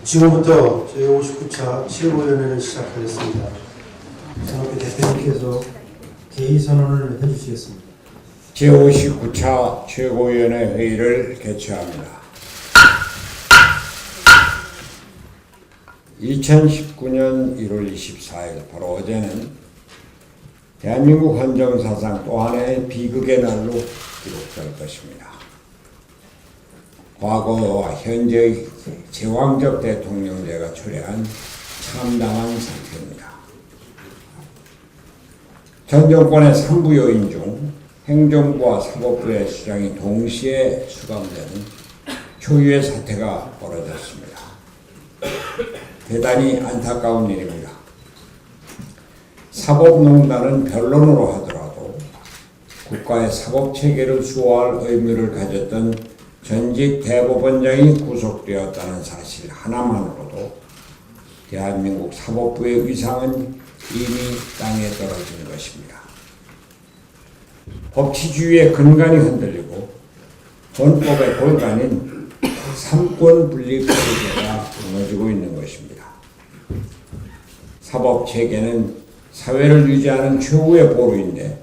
지금부터 제59차 최고위원회를 시작하겠습니다. 정학교 대표님께서 개의선언을 해주시겠습니다. 제59차 최고위원회 회의를 개최합니다. 2019년 1월 24일 바로 어제는 대한민국 헌정사상 또 하나의 비극의 날로 기록될 것입니다. 과거와 현재의 제왕적 대통령제가 초래한 참담한 사태입니다. 전 정권의 3부 요인 중 행정부와 사법부의 수장이 동시에 수감되는 초유의 사태가 벌어졌습니다. 대단히 안타까운 일입니다. 사법농단은 변론으로 하더라도 국가의 사법체계를 수호할 의무를 가졌던 전직 대법원장이 구속되었다는 사실 하나만으로도 대한민국 사법부의 위상은 이미 땅에 떨어진 것입니다. 법치주의의 근간이 흔들리고 헌법의 골간인 삼권 분립 체계가 무너지고 있는 것입니다. 사법체계는 사회를 유지하는 최후의 보루인데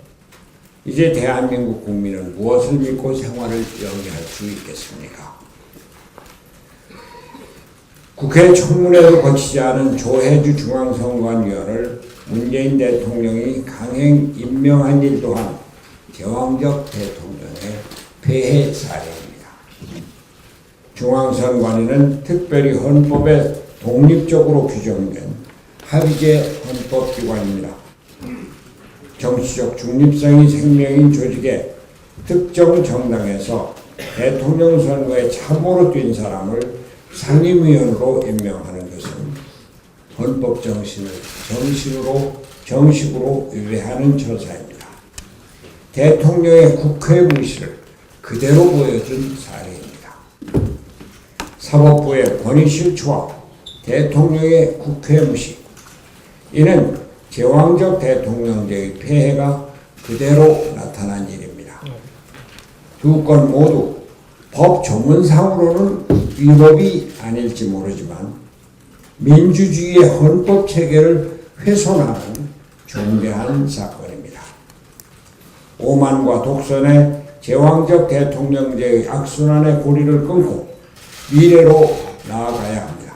이제 대한민국 국민은 무엇을 믿고 생활을 영위할 수 있겠습니까? 국회 청문회도 거치지 않은 조혜주 중앙선관위원을 문재인 대통령이 강행 임명한 일 또한 제왕적 대통령의 폐해 사례입니다. 중앙선관위는 특별히 헌법에 독립적으로 규정된 합의제 헌법기관입니다. 정치적 중립성이 생명인 조직의 특정 정당에서 대통령 선거에 참모로 뛴 사람을 상임위원으로 임명하는 것은 헌법 정신을 정식으로 위배하는 처사입니다. 대통령의 국회 무시를 그대로 보여준 사례입니다. 사법부의 권위 실추와 대통령의 국회 무시, 이는 제왕적 대통령제의 폐해가 그대로 나타난 일입니다. 두 건 모두 법 전문상으로는 위법이 아닐지 모르지만 민주주의의 헌법 체계를 훼손하는 중대한 사건입니다. 오만과 독선의 제왕적 대통령제의 악순환의 고리를 끊고 미래로 나아가야 합니다.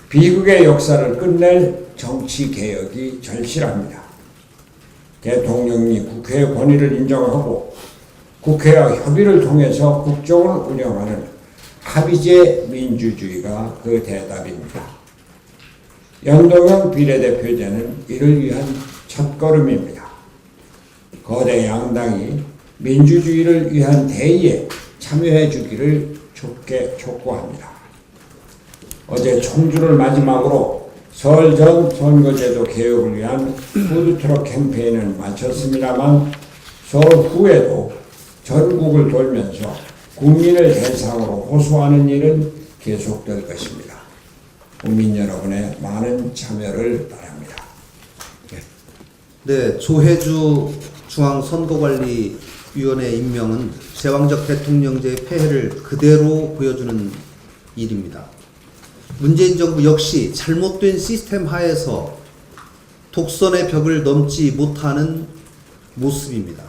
비극의 역사를 끝낼 정치개혁이 절실합니다. 대통령이 국회의 권위를 인정하고 국회와 협의를 통해서 국정을 운영하는 합의제 민주주의가 그 대답입니다. 연동형 비례대표제는 이를 위한 첫걸음입니다. 거대 양당이 민주주의를 위한 대의에 참여해 주기를 촉구합니다. 어제 총주를 마지막으로 설 전 선거제도 개혁을 위한 푸드트럭 캠페인을 마쳤습니다만 설 후에도 전국을 돌면서 국민을 대상으로 호소하는 일은 계속될 것입니다. 국민 여러분의 많은 참여를 바랍니다. 네, 조혜주 중앙선거관리위원회 임명은 제왕적 대통령제의 폐해를 그대로 보여주는 일입니다. 문재인 정부 역시 잘못된 시스템 하에서 독선의 벽을 넘지 못하는 모습입니다.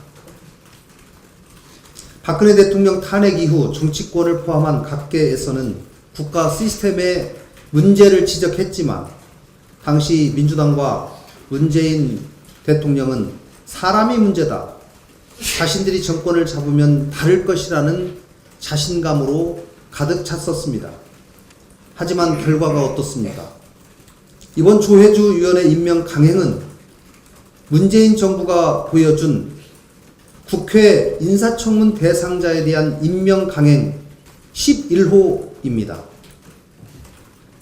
박근혜 대통령 탄핵 이후 정치권을 포함한 각계에서는 국가 시스템의 문제를 지적했지만 당시 민주당과 문재인 대통령은 사람이 문제다, 자신들이 정권을 잡으면 다를 것이라는 자신감으로 가득 찼었습니다. 하지만 결과가 어떻습니까? 이번 조혜주 위원회 임명 강행은 문재인 정부가 보여준 국회 인사청문 대상자에 대한 임명 강행 11호입니다.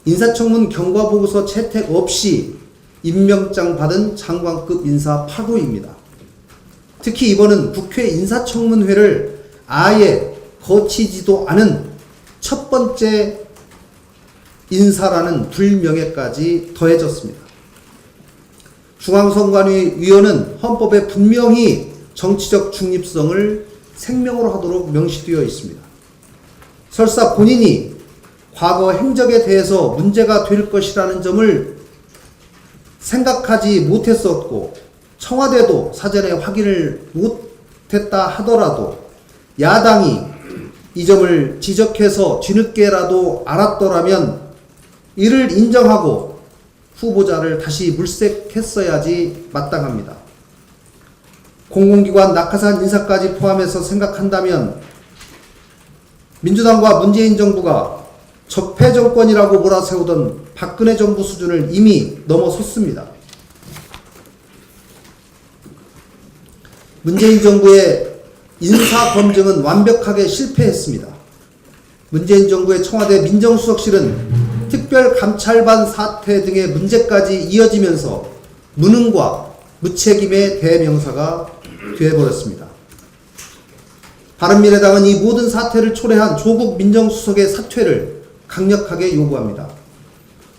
인사청문 경과보고서 채택 없이 임명장 받은 장관급 인사 8호입니다. 특히 이번은 국회 인사청문회를 아예 거치지도 않은 첫 번째 인사라는 불명예까지 더해졌습니다. 중앙선관위 위원은 헌법에 분명히 정치적 중립성을 생명으로 하도록 명시되어 있습니다. 설사 본인이 과거 행적에 대해서 문제가 될 것이라는 점을 생각하지 못했었고 청와대도 사전에 확인을 못했다 하더라도 야당이 이 점을 지적해서 뒤늦게라도 알았더라면 이를 인정하고 후보자를 다시 물색했어야지 마땅합니다. 공공기관 낙하산 인사까지 포함해서 생각한다면 민주당과 문재인 정부가 적폐 정권이라고 몰아세우던 박근혜 정부 수준을 이미 넘어섰습니다. 문재인 정부의 인사 검증은 완벽하게 실패했습니다. 문재인 정부의 청와대 민정수석실은 특별감찰반 사태 등의 문제까지 이어지면서 무능과 무책임의 대명사가 되어버렸습니다. 바른미래당은 이 모든 사태를 초래한 조국 민정수석의 사퇴를 강력하게 요구합니다.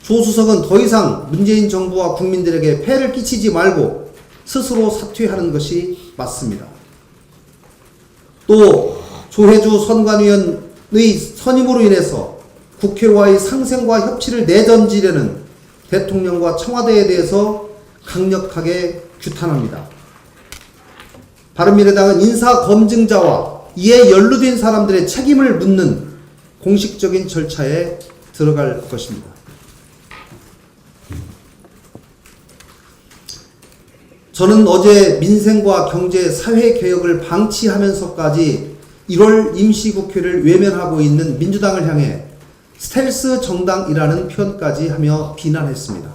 조 수석은 더 이상 문재인 정부와 국민들에게 폐를 끼치지 말고 스스로 사퇴하는 것이 맞습니다. 또 조혜주 선관위원의 선임으로 인해서 국회와의 상생과 협치를 내던지려는 대통령과 청와대에 대해서 강력하게 규탄합니다. 바른미래당은 인사검증자와 이에 연루된 사람들의 책임을 묻는 공식적인 절차에 들어갈 것입니다. 저는 어제 민생과 경제, 사회개혁을 방치하면서까지 1월 임시국회를 외면하고 있는 민주당을 향해 스텔스 정당이라는 표현까지 하며 비난했습니다.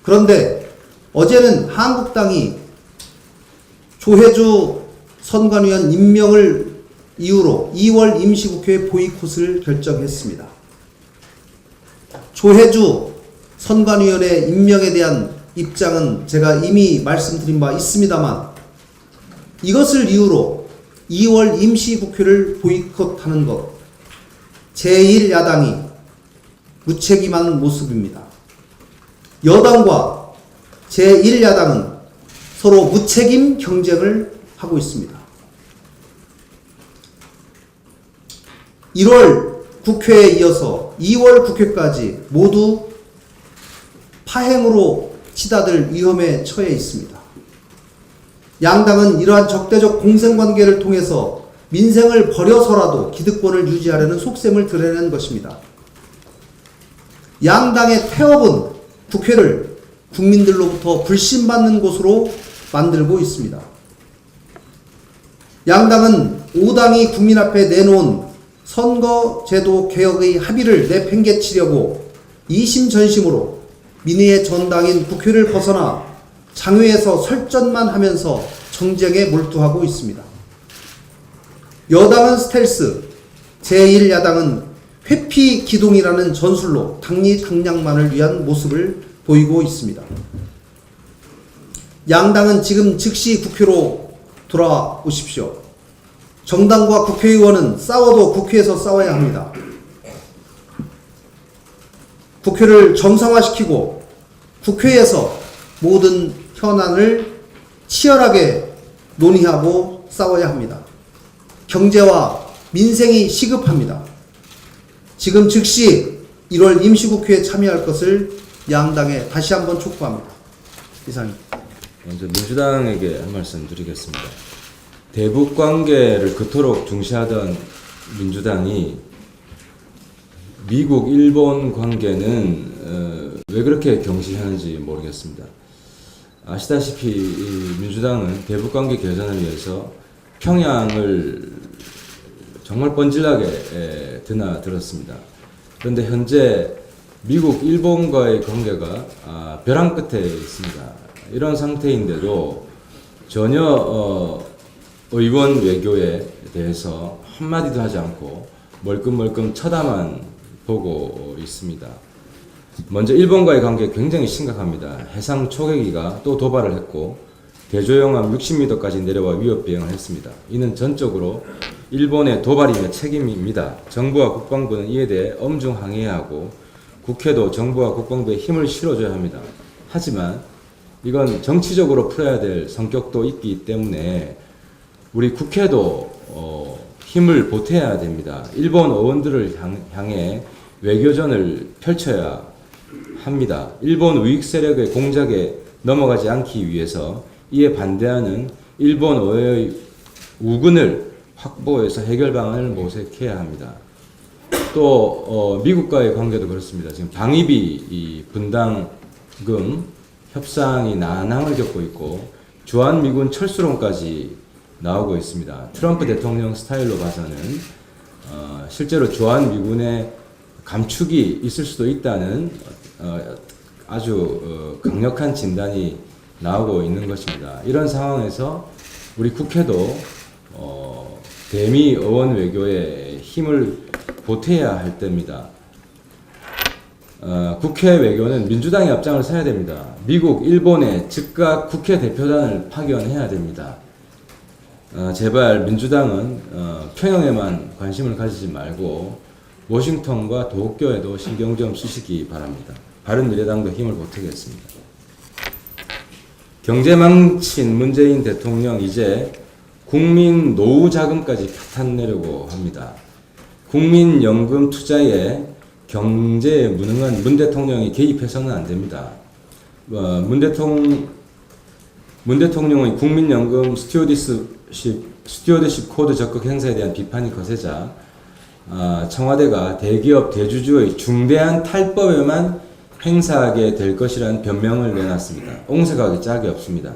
그런데 어제는 한국당이 조혜주 선관위원 임명을 이유로 2월 임시국회 보이콧을 결정했습니다. 조혜주 선관위원의 임명에 대한 입장은 제가 이미 말씀드린 바 있습니다만 이것을 이유로 2월 임시국회를 보이콧하는 것, 제1야당이 무책임한 모습입니다. 여당과 제1야당은 서로 무책임 경쟁을 하고 있습니다. 1월 국회에 이어서 2월 국회까지 모두 파행으로 치닫을 위험에 처해 있습니다. 양당은 이러한 적대적 공생관계를 통해서 민생을 버려서라도 기득권을 유지하려는 속셈을 드러내는 것입니다. 양당의 태업은 국회를 국민들로부터 불신받는 곳으로 만들고 있습니다. 양당은 5당이 국민 앞에 내놓은 선거제도 개혁의 합의를 내팽개치려고 이심전심으로 민의의 전당인 국회를 벗어나 장외에서 설전만 하면서 정쟁에 몰두하고 있습니다. 여당은 스텔스, 제1야당은 회피 기동이라는 전술로 당리당략만을 위한 모습을 보이고 있습니다. 양당은 지금 즉시 국회로 돌아오십시오. 정당과 국회의원은 싸워도 국회에서 싸워야 합니다. 국회를 정상화시키고 국회에서 모든 현안을 치열하게 논의하고 싸워야 합니다. 경제와 민생이 시급합니다. 지금 즉시 1월 임시국회에 참여할 것을 양당에 다시 한번 촉구합니다. 이상입니다. 먼저 민주당에게 한 말씀 드리겠습니다. 대북 관계를 그토록 중시하던 민주당이 미국, 일본 관계는 왜 그렇게 경시하는지 모르겠습니다. 아시다시피 민주당은 대북 관계 개선을 위해서 평양을 정말 뻔질나게 드나들었습니다. 그런데 현재 미국, 일본과의 관계가 벼랑 끝에 있습니다. 이런 상태인데도 전혀 의원 외교에 대해서 한마디도 하지 않고 멀끔멀끔 쳐다만 보고 있습니다. 먼저 일본과의 관계 굉장히 심각합니다. 해상 초계기가 또 도발을 했고 대조영함 60m까지 내려와 위협 비행을 했습니다. 이는 전적으로 일본의 도발이며 책임입니다. 정부와 국방부는 이에 대해 엄중 항의해야 하고 국회도 정부와 국방부에 힘을 실어줘야 합니다. 하지만 이건 정치적으로 풀어야 될 성격도 있기 때문에 우리 국회도 힘을 보태야 됩니다. 일본 의원들을 향해 외교전을 펼쳐야 합니다. 일본 우익 세력의 공작에 넘어가지 않기 위해서 이에 반대하는 일본 의회의 우군을 확보해서 해결 방안을 모색해야 합니다. 또 미국과의 관계도 그렇습니다. 지금 방위비 분담금 협상이 난항을 겪고 있고 주한미군 철수론까지 나오고 있습니다. 트럼프 대통령 스타일로 봐서는 실제로 주한미군의 감축이 있을 수도 있다는 아주 강력한 진단이 나오고 있는 것입니다. 이런 상황에서 우리 국회도 대미 어원 외교에 힘을 보태야 할 때입니다. 국회 외교는 민주당이 앞장을 서야 됩니다. 미국, 일본에 즉각 국회 대표단을 파견해야 됩니다. 제발 민주당은 평양에만 관심을 가지지 말고 워싱턴과 도쿄에도 신경 좀 쓰시기 바랍니다. 바른미래당도 힘을 보태겠습니다. 경제 망친 문재인 대통령 이제 국민 노후 자금까지 파탄내려고 합니다. 국민연금 투자에 경제에 무능한 문 대통령이 개입해서는 안 됩니다. 문 대통령의 국민연금 스튜어드십 코드 적극 행사에 대한 비판이 거세자 청와대가 대기업 대주주의 중대한 탈법에만 행사하게 될 것이라는 변명을 내놨습니다. 옹색하기 짝이 없습니다.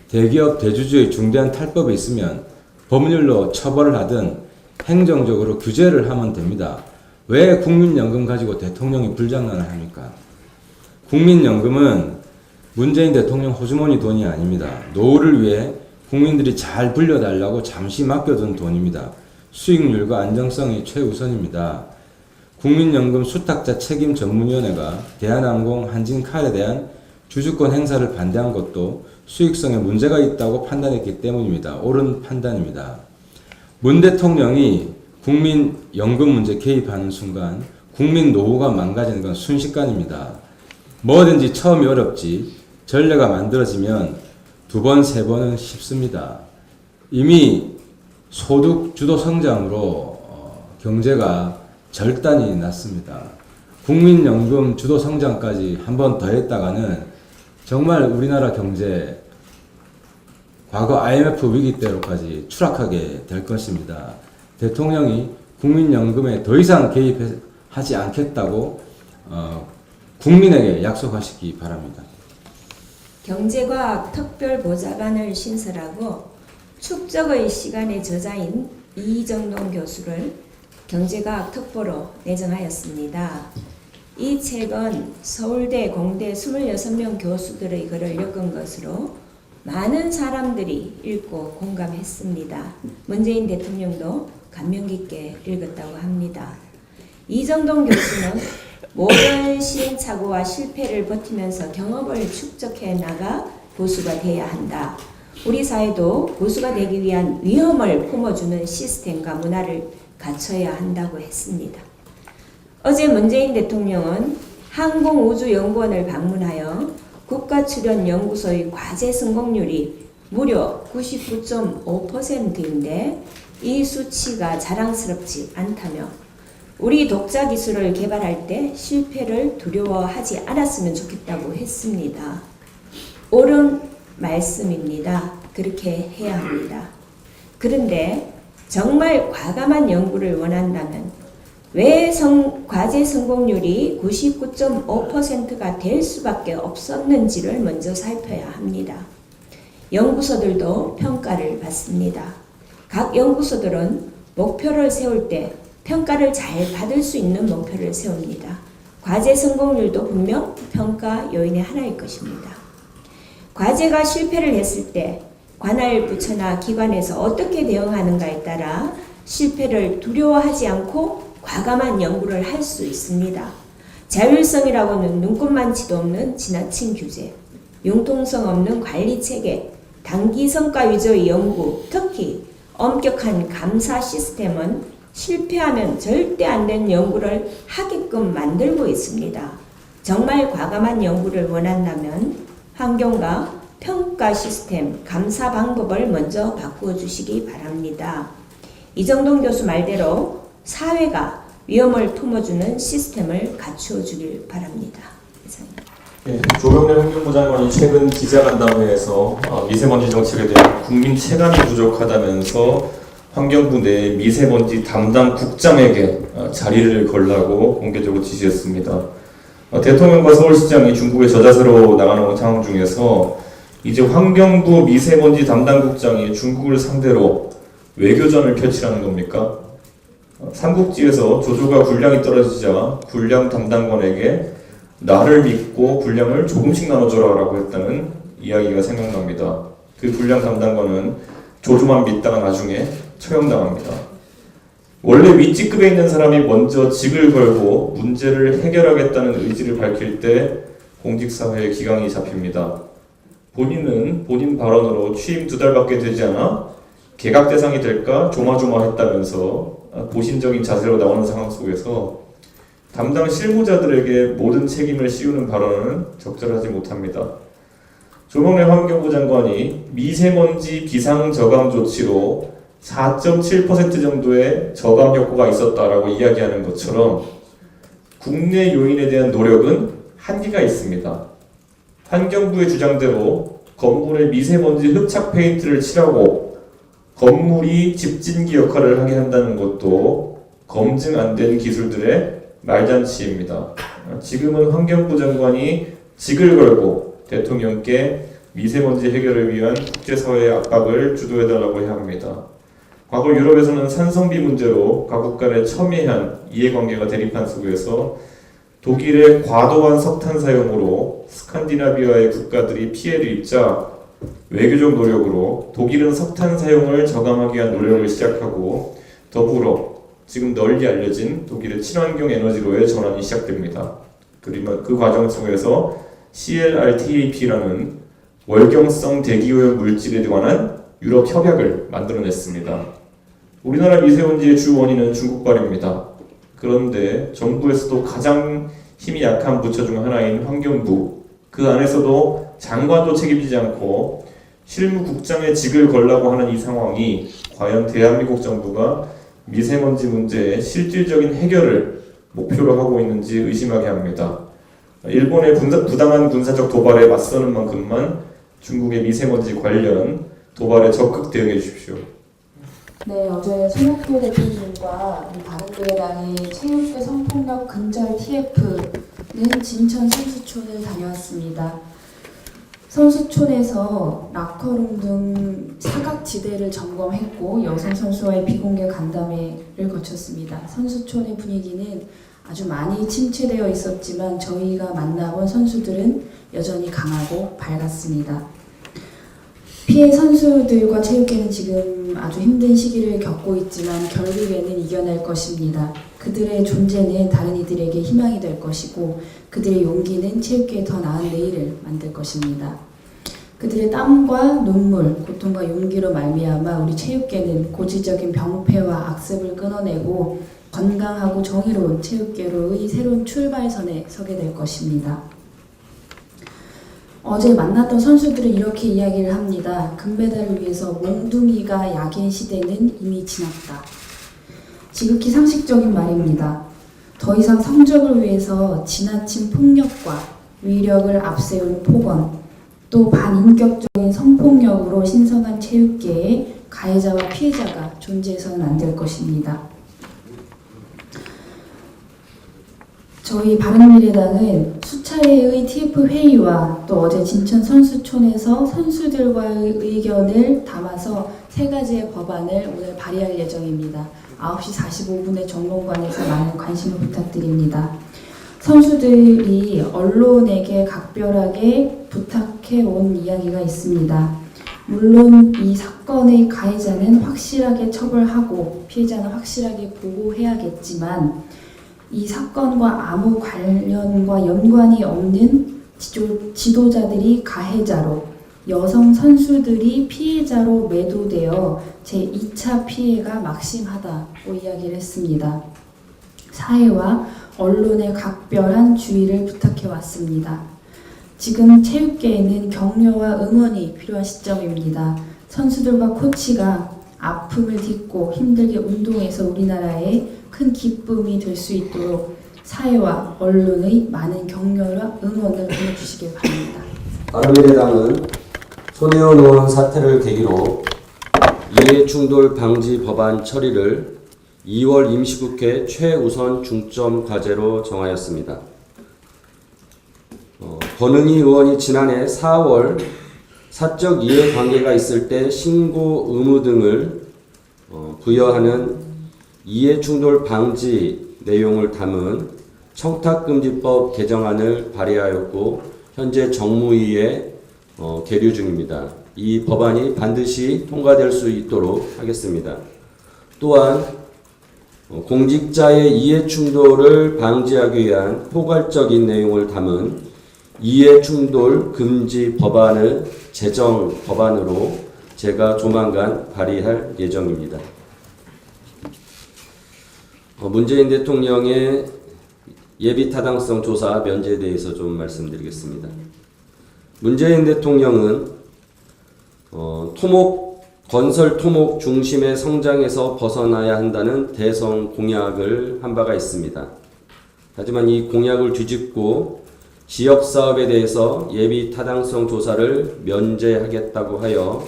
대기업 대주주의 중대한 탈법이 있으면 법률로 처벌을 하든 행정적으로 규제를 하면 됩니다. 왜 국민연금 가지고 대통령이 불장난을 합니까? 국민연금은 문재인 대통령 호주머니 돈이 아닙니다. 노후를 위해 국민들이 잘 불려달라고 잠시 맡겨둔 돈입니다. 수익률과 안정성이 최우선입니다. 국민연금 수탁자 책임 전문위원회가 대한항공, 한진칼에 대한 주주권 행사를 반대한 것도 수익성에 문제가 있다고 판단했기 때문입니다. 옳은 판단입니다. 문 대통령이 국민연금 문제 개입하는 순간 국민 노후가 망가지는 건 순식간입니다. 뭐든지 처음이 어렵지 전례가 만들어지면 두 번, 세 번은 쉽습니다. 이미 소득 주도 성장으로 경제가 절단이 났습니다. 국민연금 주도 성장까지 한 번 더 했다가는 정말 우리나라 경제 과거 IMF 위기 때로까지 추락하게 될 것입니다. 대통령이 국민연금에 더 이상 개입하지 않겠다고 국민에게 약속하시기 바랍니다. 경제과학 특별보좌관을 신설하고 축적의 시간의 저자인 이정동 교수를 경제과학 특보로 내정하였습니다. 이 책은 서울대, 공대 26명 교수들의 글을 엮은 것으로 많은 사람들이 읽고 공감했습니다. 문재인 대통령도 감명 깊게 읽었다고 합니다. 이정동 교수는 모든 시행착오와 실패를 버티면서 경험을 축적해 나가 보수가 되어야 한다. 우리 사회도 보수가 되기 위한 위험을 품어주는 시스템과 문화를 갖춰야 한다고 했습니다. 어제 문재인 대통령은 항공우주연구원을 방문하여 국가출연연구소의 과제 성공률이 무려 99.5%인데 이 수치가 자랑스럽지 않다며 우리 독자 기술을 개발할 때 실패를 두려워하지 않았으면 좋겠다고 했습니다. 옳은 말씀입니다. 그렇게 해야 합니다. 그런데 정말 과감한 연구를 원한다면 왜 과제 성공률이 99.5%가 될 수밖에 없었는지를 먼저 살펴야 합니다. 연구소들도 평가를 받습니다. 각 연구소들은 목표를 세울 때 평가를 잘 받을 수 있는 목표를 세웁니다. 과제 성공률도 분명 평가 요인의 하나일 것입니다. 과제가 실패를 했을 때 관할 부처나 기관에서 어떻게 대응하는가에 따라 실패를 두려워하지 않고 과감한 연구를 할 수 있습니다. 자율성이라고는 눈꼽만치도 없는 지나친 규제, 융통성 없는 관리 체계, 단기 성과 위주의 연구, 특히 엄격한 감사 시스템은 실패하면 절대 안 되는 연구를 하게끔 만들고 있습니다. 정말 과감한 연구를 원한다면 환경과 평가 시스템, 감사 방법을 먼저 바꾸어 주시기 바랍니다. 이정동 교수 말대로 사회가 위험을 품어주는 시스템을 갖추어 주길 바랍니다. 이상입니다. 네, 조경래 환경부 장관이 최근 기자간담회에서 미세먼지 정책에 대한 국민 체감이 부족하다면서 환경부 내 미세먼지 담당 국장에게 자리를 걸라고 공개적으로 지시했습니다. 대통령과 서울시장이 중국에 저자세로 나가는 상황 중에서 이제 환경부 미세먼지 담당 국장이 중국을 상대로 외교전을 펼치라는 겁니까? 삼국지에서 조조가 군량이 떨어지자 군량 담당관에게 나를 믿고 분량을 조금씩 나눠줘라 라고 했다는 이야기가 생각납니다. 그 분량 담당관은 조조만 믿다가 나중에 처형당합니다. 원래 윗직급에 있는 사람이 먼저 직을 걸고 문제를 해결하겠다는 의지를 밝힐 때 공직사회의 기강이 잡힙니다. 본인은 본인 발언으로 취임 2달밖에 되지 않아 개각 대상이 될까 조마조마했다면서 보신적인 자세로 나오는 상황 속에서 담당 실무자들에게 모든 책임을 씌우는 발언은 적절하지 못합니다. 조경래 환경부 장관이 미세먼지 비상 저감 조치로 4.7% 정도의 저감 효과가 있었다라고 이야기하는 것처럼 국내 요인에 대한 노력은 한계가 있습니다. 환경부의 주장대로 건물에 미세먼지 흡착 페인트를 칠하고 건물이 집진기 역할을 하게 한다는 것도 검증 안 된 기술들의 말잔치입니다. 지금은 환경부 장관이 직을 걸고 대통령께 미세먼지 해결을 위한 국제사회의 압박을 주도해달라고 해야 합니다. 과거 유럽에서는 산성비 문제로 각국 간의 첨예한 이해관계가 대립한 속에서 독일의 과도한 석탄 사용으로 스칸디나비아의 국가들이 피해를 입자 외교적 노력으로 독일은 석탄 사용을 저감하기 위한 노력을 시작하고 더불어 지금 널리 알려진 독일의 친환경 에너지로의 전환이 시작됩니다. 그리고 그 과정 속에서 CLRTAP라는 월경성 대기오염 물질에 관한 유럽 협약을 만들어냈습니다. 우리나라 미세먼지의 주 원인은 중국발입니다. 그런데 정부에서도 가장 힘이 약한 부처 중 하나인 환경부, 그 안에서도 장관도 책임지지 않고 실무국장의 직을 걸라고 하는 이 상황이 과연 대한민국 정부가 미세먼지 문제의 실질적인 해결을 목표로 하고 있는지 의심하게 합니다. 일본의 부당한 군사적 도발에 맞서는 만큼만 중국의 미세먼지 관련 도발에 적극 대응해 주십시오. 네, 어제 손학규 대표님과 바른미래당의 체육계 성폭력 근절 TF는 진천 선수촌을 다녀왔습니다. 선수촌에서 락커룸 등 사각지대를 점검했고 여성 선수와의 비공개 간담회를 거쳤습니다. 선수촌의 분위기는 아주 많이 침체되어 있었지만 저희가 만나본 선수들은 여전히 강하고 밝았습니다. 피해 선수들과 체육계는 지금 아주 힘든 시기를 겪고 있지만 결국에는 이겨낼 것입니다. 그들의 존재는 다른 이들에게 희망이 될 것이고 그들의 용기는 체육계의 더 나은 내일을 만들 것입니다. 그들의 땀과 눈물, 고통과 용기로 말미암아 우리 체육계는 고질적인 병폐와 악습을 끊어내고 건강하고 정의로운 체육계로의 새로운 출발선에 서게 될 것입니다. 어제 만났던 선수들은 이렇게 이야기를 합니다. 금메달을 위해서 몽둥이가 약인 시대는 이미 지났다. 지극히 상식적인 말입니다. 더 이상 성적을 위해서 지나친 폭력과 위력을 앞세운 폭언, 또 반인격적인 성폭력으로 신성한 체육계에 가해자와 피해자가 존재해서는 안 될 것입니다. 저희 바른미래당은 수차례의 TF 회의와 또 어제 진천 선수촌에서 선수들과의 의견을 담아서 3가지의 법안을 오늘 발의할 예정입니다. 9시 45분에 정론관에서 많은 관심을 부탁드립니다. 선수들이 언론에게 각별하게 부탁해온 이야기가 있습니다. 물론 이 사건의 가해자는 확실하게 처벌하고 피해자는 확실하게 보호해야겠지만 이 사건과 아무 관련과 연관이 없는 지도자들이 가해자로 여성 선수들이 피해자로 매도되어 제2차 피해가 막심하다고 이야기를 했습니다. 사회와 언론의 각별한 주의를 부탁해왔습니다. 지금 체육계에는 격려와 응원이 필요한 시점입니다. 선수들과 코치가 아픔을 딛고 힘들게 운동해서 우리나라에 큰 기쁨이 될 수 있도록 사회와 언론의 많은 격려와 응원을 보내주시길 바랍니다. 바른미래당은 손혜원 의원 사태를 계기로 이해충돌 방지 법안 처리를 2월 임시국회 최우선 중점 과제로 정하였습니다. 권은희 의원이 지난해 4월 사적 이해관계가 있을 때 신고 의무 등을 부여하는 이해충돌 방지 내용을 담은 청탁금지법 개정안을 발의하였고 현재 정무위에 계류 중입니다. 이 법안이 반드시 통과될 수 있도록 하겠습니다. 또한 공직자의 이해충돌을 방지하기 위한 포괄적인 내용을 담은 이해충돌 금지 법안을 제정 법안으로 제가 조만간 발의할 예정입니다. 문재인 대통령의 예비 타당성 조사 면제에 대해서 좀 말씀드리겠습니다. 문재인 대통령은 건설 토목 중심의 성장에서 벗어나야 한다는 대선 공약을 한 바가 있습니다. 하지만 이 공약을 뒤집고 지역사업에 대해서 예비 타당성 조사를 면제하겠다고 하여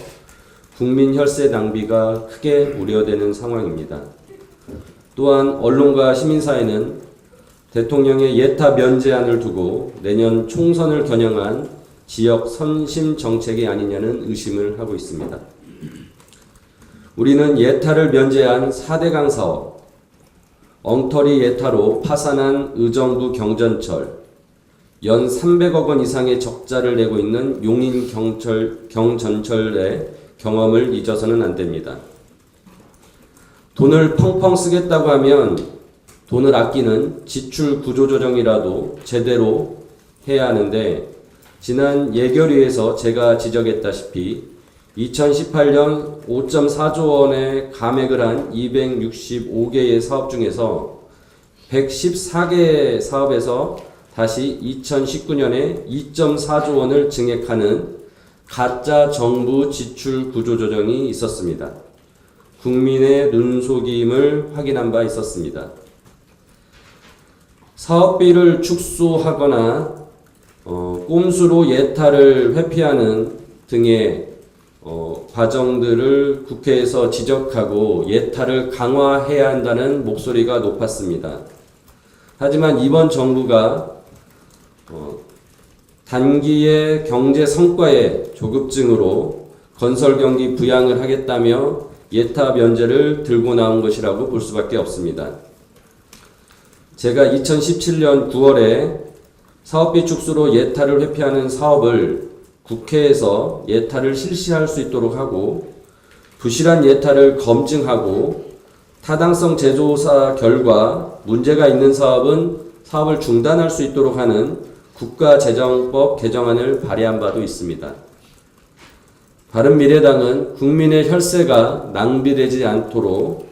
국민 혈세 낭비가 크게 우려되는 상황입니다. 또한 언론과 시민사회는 대통령의 예타 면제안을 두고 내년 총선을 겨냥한 지역 선심 정책이 아니냐는 의심을 하고 있습니다. 우리는 예타를 면제한 4대강 사업, 엉터리 예타로 파산한 의정부 경전철, 연 300억 원 이상의 적자를 내고 있는 용인 경전철의 경험을 잊어서는 안 됩니다. 돈을 펑펑 쓰겠다고 하면 돈을 아끼는 지출 구조조정이라도 제대로 해야 하는데 지난 예결위에서 제가 지적했다시피 2018년 5.4조 원의 감액을 한 265개의 사업 중에서 114개 사업에서 다시 2019년에 2.4조 원을 증액하는 가짜 정부 지출 구조조정이 있었습니다. 국민의 눈속임을 확인한 바 있었습니다. 사업비를 축소하거나 꼼수로 예타를 회피하는 등의 과정들을 국회에서 지적하고 예타를 강화해야 한다는 목소리가 높았습니다. 하지만 이번 정부가 단기의 경제 성과의 조급증으로 건설 경기 부양을 하겠다며 예타 면제를 들고 나온 것이라고 볼 수밖에 없습니다. 제가 2017년 9월에 사업비 축소로 예타를 회피하는 사업을 국회에서 예타를 실시할 수 있도록 하고 부실한 예타를 검증하고 타당성 재조사 결과 문제가 있는 사업은 사업을 중단할 수 있도록 하는 국가재정법 개정안을 발의한 바도 있습니다. 바른미래당은 국민의 혈세가 낭비되지 않도록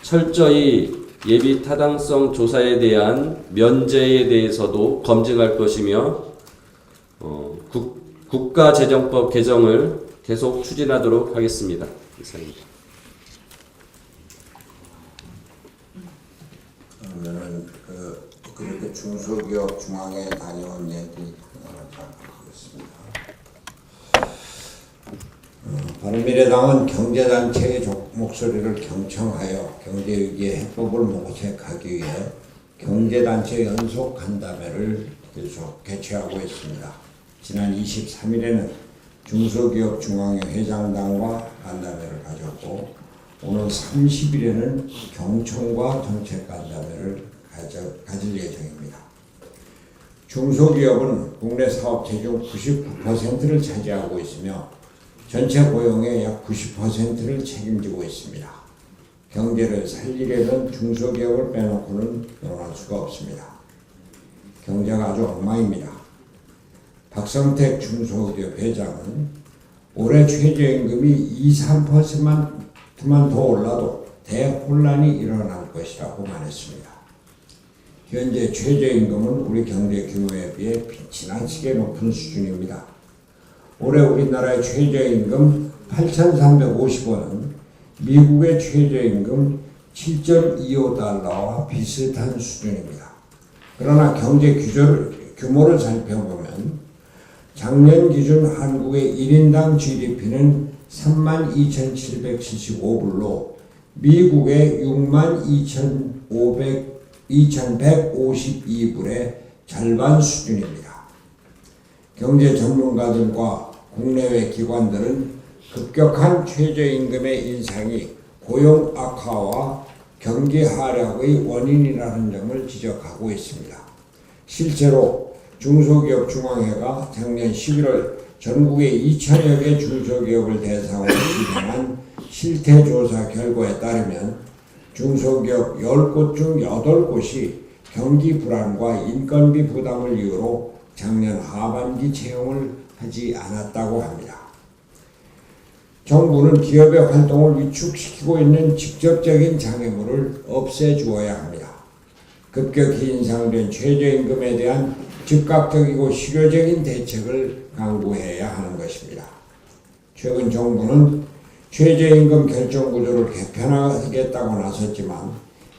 철저히 예비 타당성 조사에 대한 면제에 대해서도 검증할 것이며 국가재정법 개정을 계속 추진하도록 하겠습니다. 이상입니다. 그러면은 그렇게 중소기업 중앙회 다녀온 얘기 하겠습니다. 바른미래당은 경제단체의 목소리를 경청하여 경제위기의 해법을 모색하기 위해 경제단체 연속 간담회를 계속 개최하고 있습니다. 지난 23일에는 중소기업 중앙회 회장단과 간담회를 가졌고 오늘 30일에는 경청과 정책 간담회를 가질 예정입니다. 중소기업은 국내 사업체 중 99%를 차지하고 있으며 전체 고용의 약 90%를 책임지고 있습니다. 경제를 살리려는 중소기업을 빼놓고는 논할 수가 없습니다. 경제가 아주 엉망입니다. 박성택 중소기업 회장은 올해 최저임금이 2~3%만 더 올라도 대혼란이 일어날 것이라고 말했습니다. 현재 최저임금은 우리 경제 규모에 비해 지나치게 높은 수준입니다. 올해 우리나라의 최저임금 8,350원은 미국의 최저임금 7.25달러와 비슷한 수준입니다. 그러나 경제 규모를 살펴보면 작년 기준 한국의 1인당 GDP는 32,775불로 미국의 62,152불의 절반 수준입니다. 경제 전문가들과 국내외 기관들은 급격한 최저임금의 인상이 고용 악화와 경기 하락의 원인이라는 점을 지적하고 있습니다. 실제로 중소기업중앙회가 작년 11월 전국의 2천여 개 중소기업을 대상으로 진행한 실태조사 결과에 따르면 중소기업 10곳 중 8곳이 경기 불안과 인건비 부담을 이유로 작년 하반기 채용을 하지 않았다고 합니다. 정부는 기업의 활동을 위축시키고 있는 직접적인 장애물을 없애주어야 합니다. 급격히 인상된 최저임금에 대한 즉각적이고 실효적인 대책을 강구해야 하는 것입니다. 최근 정부는 최저임금 결정구조를 개편하겠다고 나섰지만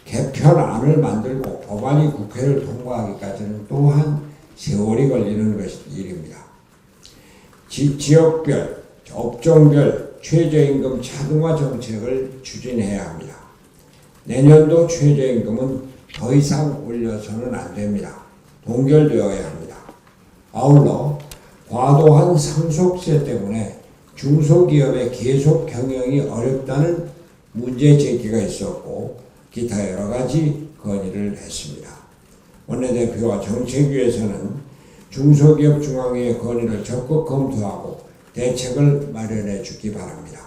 개편안을 만들고 법안이 국회를 통과하기까지는 또한 세월이 걸리는 일입니다. 지역별, 업종별 최저임금 차등화 정책을 추진해야 합니다. 내년도 최저임금은 더 이상 올려서는 안 됩니다. 동결되어야 합니다. 아울러 과도한 상속세 때문에 중소기업의 계속 경영이 어렵다는 문제 제기가 있었고 기타 여러 가지 건의를 했습니다. 원내대표와 정책위에서는 중소기업 중앙회의 건의를 적극 검토하고 대책을 마련해 주기 바랍니다.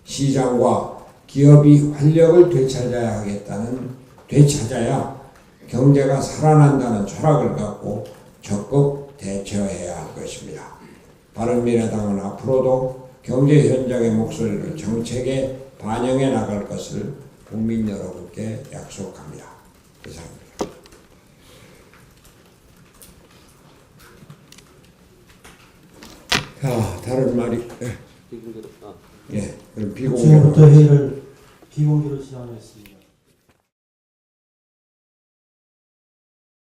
시장과 기업이 활력을 되찾아야 경제가 살아난다는 철학을 갖고 적극 대처해야 할 것입니다. 바른미래당은 앞으로도 경제 현장의 목소리를 정책에 반영해 나갈 것을 국민 여러분께 약속합니다. 이상입니다. 자, 다른 말이 예, 그럼 비공개로 지금부터 회의를 비공개로 진행하겠습니다.